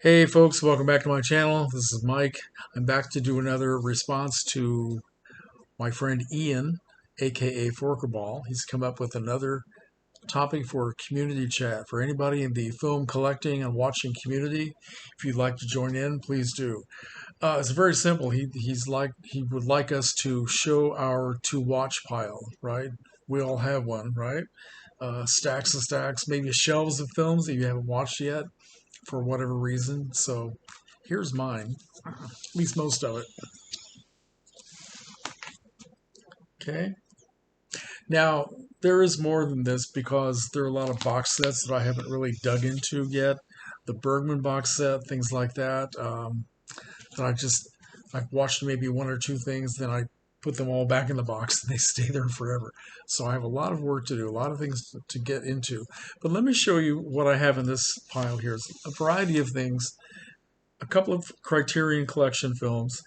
Hey folks, welcome back to my channel. This is Mike. I'm back to do another response to my friend Ian, aka Forkerball. He's come up with another topic for community chat. For anybody in the film collecting and watching community, if you'd like to join in, please do. It's very simple. He would like us to show our to watch pile, right? We all have one, right? Stacks and stacks, maybe shelves of films that you haven't watched yet for whatever reason. So here's mine, at least most of it. Okay. Now, there is more than this because there are a lot of box sets that I haven't really dug into yet. The Bergman box set, things like that. That I've watched maybe one or two things, then I put them all back in the box and they stay there forever. So I have a lot of work to do, a lot of things to get into. But let me show you what I have in this pile here. It's a variety of things, a couple of Criterion Collection films,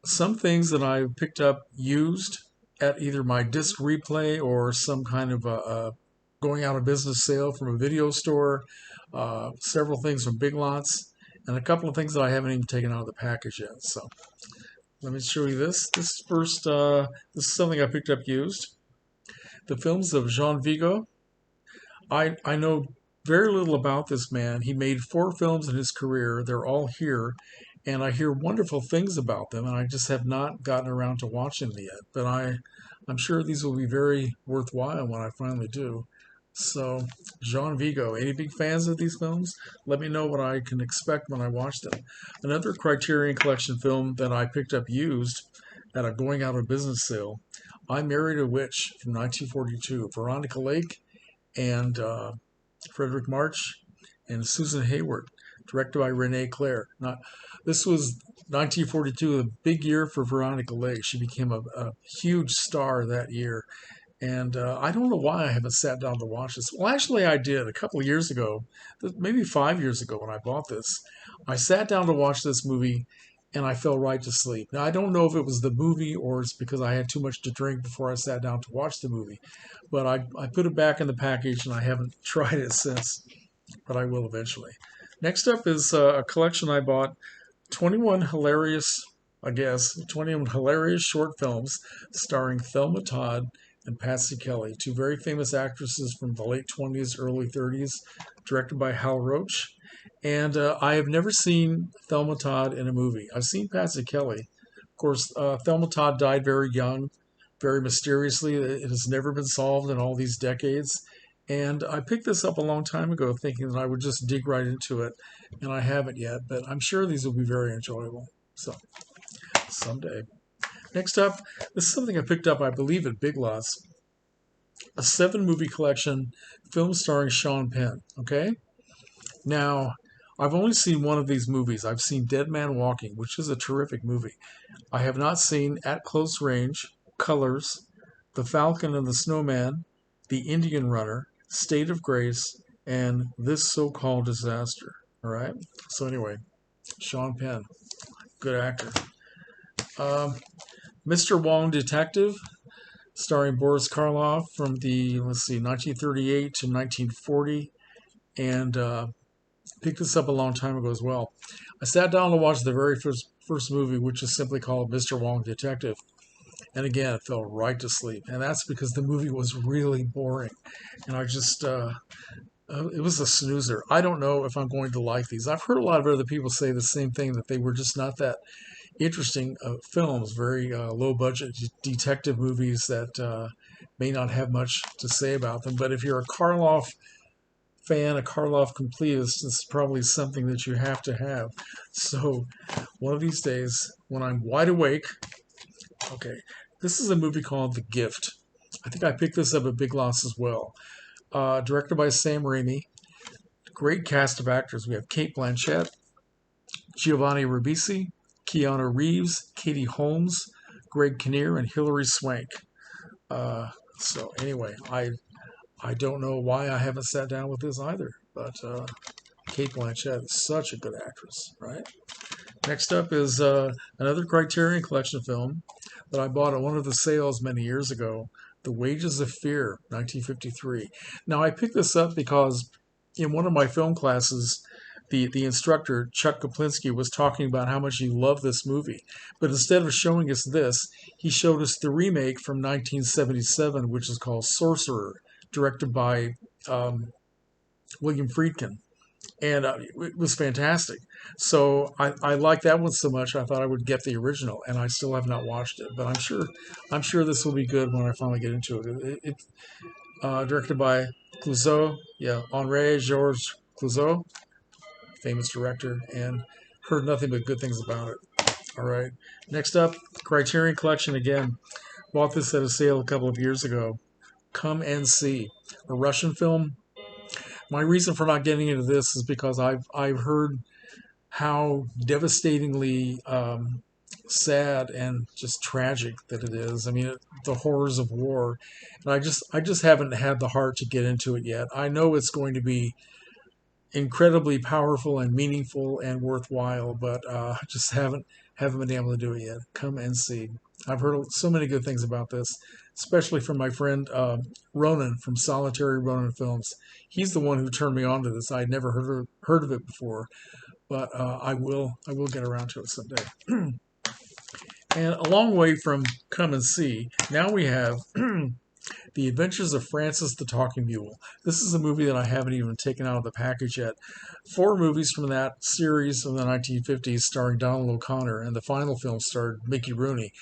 some things that I picked up used at either my disc replay or some kind of a going out of business sale from a video store, several things from Big Lots, and a couple of things that I haven't even taken out of the package yet. So let me show you this. This is something I picked up used. The films of Jean Vigo. I know very little about this man. He made 4 films in his career. They're all here, and I hear wonderful things about them, and I just have not gotten around to watching them yet. But I'm sure these will be very worthwhile when I finally do. So, Jean Vigo, any big fans of these films? Let me know what I can expect when I watch them. Another Criterion Collection film that I picked up used at a going out of business sale, I Married a Witch from 1942. Veronica Lake and Frederick March and Susan Hayward, directed by Renee Clare. This was 1942, a big year for Veronica Lake. She became a huge star that year. And I don't know why I haven't sat down to watch this. Well, actually, I did a couple of years ago, maybe 5 years ago when I bought this. I sat down to watch this movie and I fell right to sleep. Now, I don't know if it was the movie or it's because I had too much to drink before I sat down to watch the movie. But I put it back in the package and I haven't tried it since, but I will eventually. Next up is a collection I bought, 21 hilarious, I guess, 21 hilarious short films starring Thelma Todd and Patsy Kelly, two very famous actresses from the late 20s, early 30s, directed by Hal Roach. And I have never seen Thelma Todd in a movie. I've seen Patsy Kelly. Of course, Thelma Todd died very young, very mysteriously. It has never been solved in all these decades. And I picked this up a long time ago thinking that I would just dig right into it, and I haven't yet, but I'm sure these will be very enjoyable. So, someday. Next up, this is something I picked up, I believe, at Big Lots, a 7 movie collection, film starring Sean Penn. Okay? Now, I've only seen one of these movies. I've seen Dead Man Walking, which is a terrific movie. I have not seen At Close Range, Colors, The Falcon and the Snowman, The Indian Runner, State of Grace, and This So-Called Disaster. All right? So anyway, Sean Penn, good actor. Um, Mr. Wong Detective, starring Boris Karloff from the, let's see, 1938 to 1940, and picked this up a long time ago as well. I sat down to watch the very first movie, which is simply called Mr. Wong Detective. And again, it fell right to sleep. And that's because the movie was really boring. And it was a snoozer. I don't know if I'm going to like these. I've heard a lot of other people say the same thing, that they were just not that interesting films, very low budget detective movies that may not have much to say about them. But if you're a Karloff fan, a Karloff completist, it's probably something that you have to have. So one of these days, when I'm wide awake, okay, this is a movie called The Gift. I think I picked this up at Big Lots as well. Directed by Sam Raimi. Great cast of actors. We have Kate Blanchett, Giovanni Ribisi, Keanu Reeves, Katie Holmes, Greg Kinnear, and Hilary Swank. So anyway, I don't know why I haven't sat down with this either, but Kate Blanchett is such a good actress, right? Next up is another Criterion Collection film that I bought at one of the sales many years ago, The Wages of Fear, 1953. Now, I picked this up because in one of my film classes, the instructor, Chuck Koplinski, was talking about how much he loved this movie. But instead of showing us this, he showed us the remake from 1977, which is called Sorcerer, directed by um, William Friedkin. And it was fantastic. So I like that one so much. I thought I would get the original, and I still have not watched it. But I'm sure this will be good when I finally get into it. It's directed by Clouseau, yeah, Henri Georges Clouseau, famous director, and heard nothing but good things about it. All right, next up, Criterion Collection again. Bought this at a sale a couple of years ago. Come and See, a Russian film. My reason for not getting into this is because I've heard how devastatingly sad and just tragic that it is. I mean, the horrors of war, and I just haven't had the heart to get into it yet. I know it's going to be incredibly powerful and meaningful and worthwhile, but I just haven't been able to do it yet. Come and See. I've heard so many good things about this, especially from my friend Ronan from Solitary Ronan Films. He's the one who turned me on to this. I'd never heard of it before, but I will get around to it someday. And a long way from Come and See, now we have The Adventures of Francis the Talking Mule. This is a movie that I haven't even taken out of the package yet. 4 movies from that series from the 1950s starring Donald O'Connor, and the final film starred Mickey Rooney.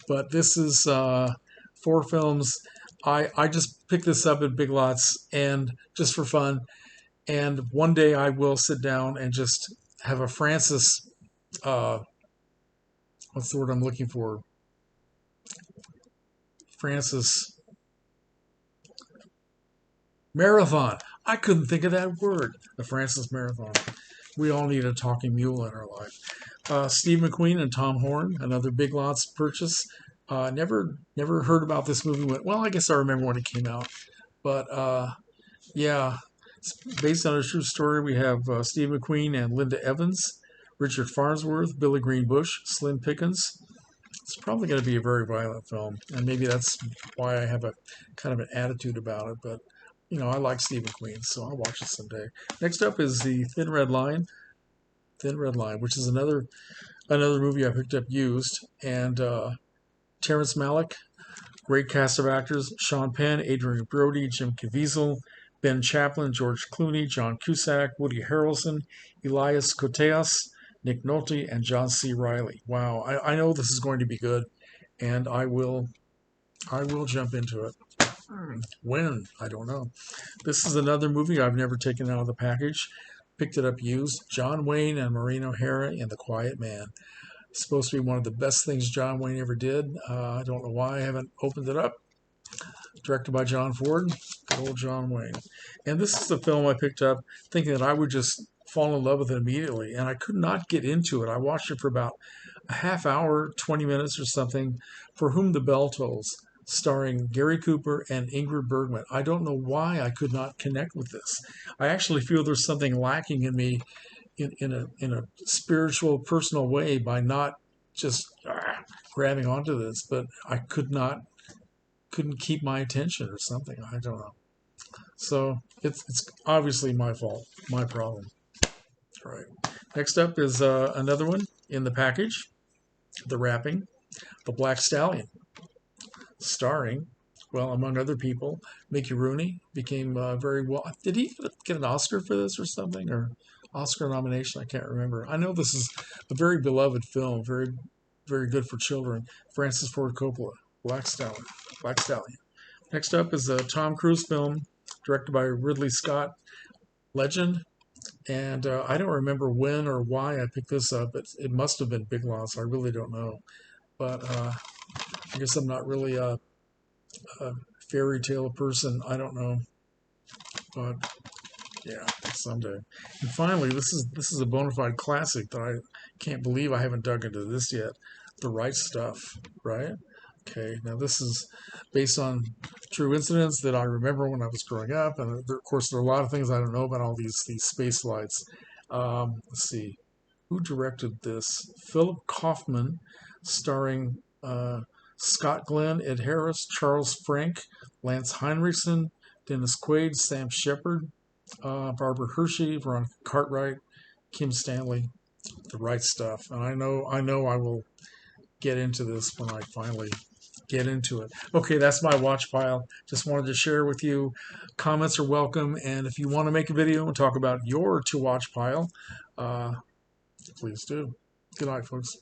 But this is 4 films. I just picked this up at Big Lots and just for fun. And one day I will sit down and just have a Francis, uh, what's the word I'm looking for? Francis Marathon. I couldn't think of that word. The Francis Marathon. We all need a talking mule in our life. Steve McQueen and Tom Horn, another Big Lots purchase. Never heard about this movie. Well, I guess I remember when it came out. But yeah, it's based on a true story. We have Steve McQueen and Linda Evans, Richard Farnsworth, Billy Green Bush, Slim Pickens. It's probably going to be a very violent film, and maybe that's why I have a kind of an attitude about it. But I like Steve McQueen, so I'll watch it someday. Next up is the Thin Red Line, which is another movie I picked up used, and Terrence Malick, great cast of actors: Sean Penn, Adrian Brody, Jim Caviezel, Ben Chaplin, George Clooney, John Cusack, Woody Harrelson, Elias Koteas, Nick Nolte, and John C. Reilly. Wow, I know this is going to be good, and I will jump into it. When? I don't know. This is another movie I've never taken out of the package. Picked it up used. John Wayne and Maureen O'Hara in The Quiet Man. It's supposed to be one of the best things John Wayne ever did. I don't know why I haven't opened it up. Directed by John Ford. Good old John Wayne. And this is the film I picked up thinking that I would just fall in love with it immediately. And I could not get into it. I watched it for about a half hour, 20 minutes or something. For Whom the Bell Tolls, starring Gary Cooper and Ingrid Bergman. I don't know why I could not connect with this. I actually feel there's something lacking in me in a spiritual, personal way by not just grabbing onto this, but I couldn't keep my attention or something. I don't know. So it's obviously my fault, my problem. All right. Next up is another one in the package, the wrapping, The Black Stallion, starring, well, among other people, Mickey Rooney. Became very well. Did he get an Oscar for this or something, or Oscar nomination? I can't remember. I know this is a very beloved film, very good for children. Francis Ford Coppola, Black Stallion. Black Stallion. Next up is a Tom Cruise film directed by Ridley Scott, Legend. And I don't remember when or why I picked this up. It must have been Big Lots. I really don't know. But I guess I'm not really a fairy tale person. I don't know. But yeah, someday. And finally, this is a bona fide classic that I can't believe I haven't dug into this yet. The Right Stuff, right? Okay, now this is based on true incidents that I remember when I was growing up, and of course there are a lot of things I don't know about all these space flights. Let's see, who directed this? Philip Kaufman, starring Scott Glenn, Ed Harris, Charles Frank, Lance Henriksen, Dennis Quaid, Sam Shepard, Barbara Hershey, Veronica Cartwright, Kim Stanley, The Right Stuff. And I know I will get into this when I finally get into it. Okay, that's my watch pile. Just wanted to share with you. Comments are welcome, and if you want to make a video and talk about your to watch pile, uh, please do. Good night, folks.